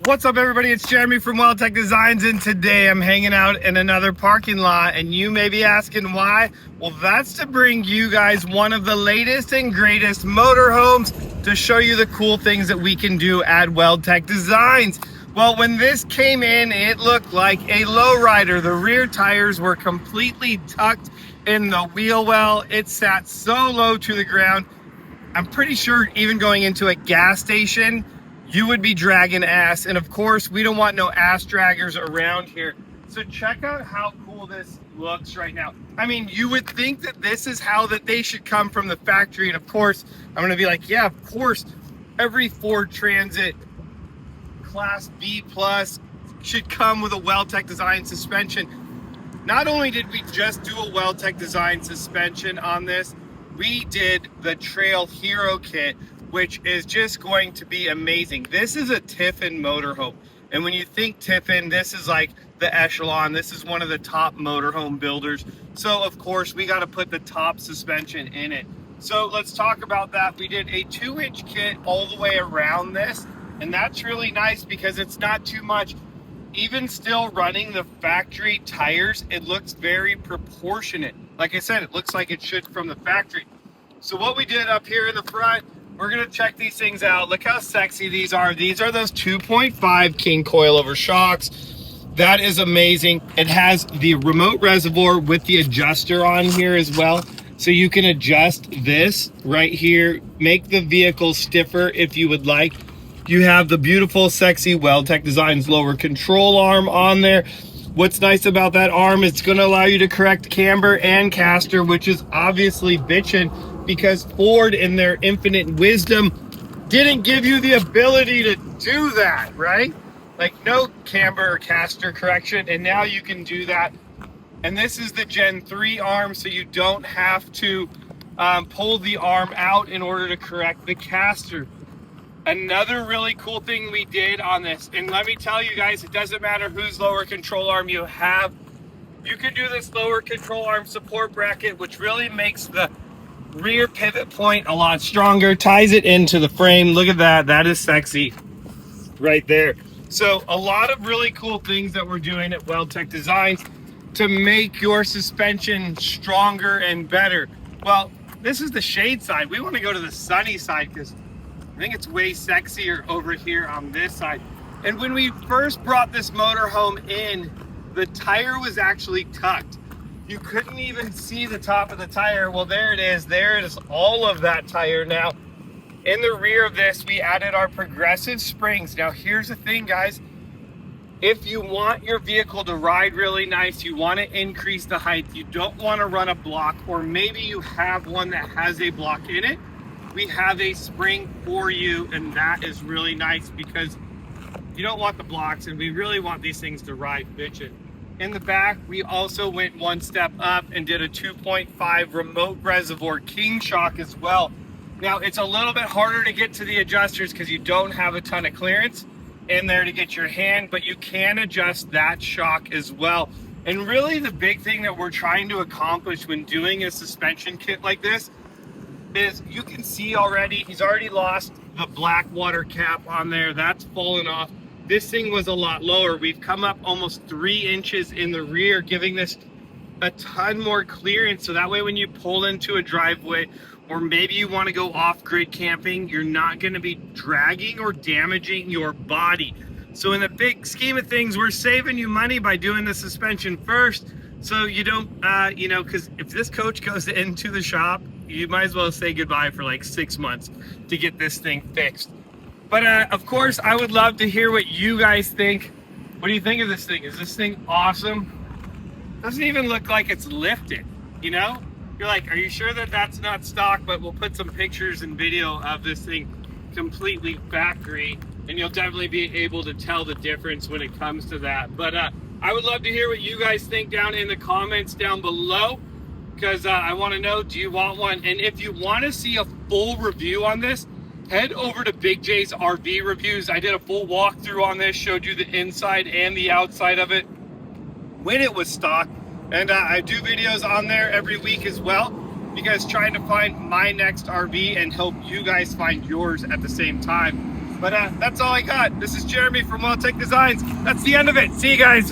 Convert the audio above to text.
What's up, everybody? It's Jeremy from Weldtec Designs, and today I'm hanging out in another parking lot, and you may be asking why. Well, that's to bring you guys one of the latest and greatest motorhomes to show you the cool things that we can do at Weldtec Designs. Well, when this came in, it looked like a lowrider. The rear tires were completely tucked in the wheel well. It sat so low to the ground. I'm pretty sure even going into a gas station, you would be dragging ass. And of course, we don't want no ass draggers around here. So check out how cool this looks right now. I mean, you would think that this is how that they should come from the factory. And of course, I'm gonna be like, yeah, of course, every Ford Transit Class B plus should come with a Weldtec Design suspension. Not only did we just do a Weldtec Design suspension on this, we did the Trail Hero kit, which is just going to be amazing. This is a Tiffin motorhome. And when you think Tiffin, this is like the echelon. This is one of the top motorhome builders. So of course, we got to put the top suspension in it. So let's talk about that. We did a 2-inch kit all the way around this. And that's really nice because it's not too much. Even still running the factory tires, it looks very proportionate. Like I said, it looks like it should from the factory. So what we did up here in the front, we're gonna check these things out. Look how sexy these are. These are those 2.5 king coilover shocks. That is amazing. It has the remote reservoir with the adjuster on here as well. So you can adjust this right here, make the vehicle stiffer if you would like. You have the beautiful, sexy Weldtec Designs lower control arm on there. What's nice about that arm, it's gonna allow you to correct camber and caster, which is obviously bitchin' because Ford in their infinite wisdom didn't give you the ability to do that, right? Like no camber or caster correction, and now you can do that. And this is the Gen 3 arm, so you don't have to pull the arm out in order to correct the caster. Another really cool thing we did on this, and let me tell you guys, it doesn't matter whose lower control arm you have. You can do this lower control arm support bracket, which really makes the rear pivot point a lot stronger, ties it into the frame. Look at that, that is sexy right there. So a lot of really cool things that we're doing at Weldtec Designs to make your suspension stronger and better. Well, this is the shade side. We want to go to the sunny side because I think it's way sexier over here on this side. And when we first brought this motorhome in, the tire was actually tucked. You couldn't even see the top of the tire. Well, there it is. There it is, all of that tire now. In the rear of this, we added our progressive springs. Now, here's the thing, guys. If you want your vehicle to ride really nice, you want to increase the height, you don't want to run a block, or maybe you have one that has a block in it, we have a spring for you, and that is really nice because you don't want the blocks, and we really want these things to ride bitchin'. In the back, we also went one step up and did a 2.5 remote reservoir king shock as well. Now, it's a little bit harder to get to the adjusters because you don't have a ton of clearance in there to get your hand, but you can adjust that shock as well. And really the big thing that we're trying to accomplish when doing a suspension kit like this is you can see already, he's already lost the black water cap on there. That's fallen off. This thing was a lot lower. We've come up almost 3 inches in the rear, giving this a ton more clearance. So that way when you pull into a driveway, or maybe you want to go off-grid camping, you're not going to be dragging or damaging your body. So in the big scheme of things, we're saving you money by doing the suspension first. So you don't, you know, because if this coach goes into the shop, you might as well say goodbye for like 6 months to get this thing fixed. But of course, I would love to hear what you guys think. What do you think of this thing? Is this thing awesome? Doesn't even look like it's lifted, you know? You're like, are you sure that that's not stock? But we'll put some pictures and video of this thing completely factory, and you'll definitely be able to tell the difference when it comes to that. But I would love to hear what you guys think down in the comments down below, because I want to know, do you want one? And if you want to see a full review on this, head over to Big J's RV Reviews. I did a full walkthrough on this, showed you the inside and the outside of it when it was stock. And I do videos on there every week as well, because trying to find my next RV and help you guys find yours at the same time. But that's all I got. This is Jeremy from Weldtec Designs. That's the end of it. See you guys.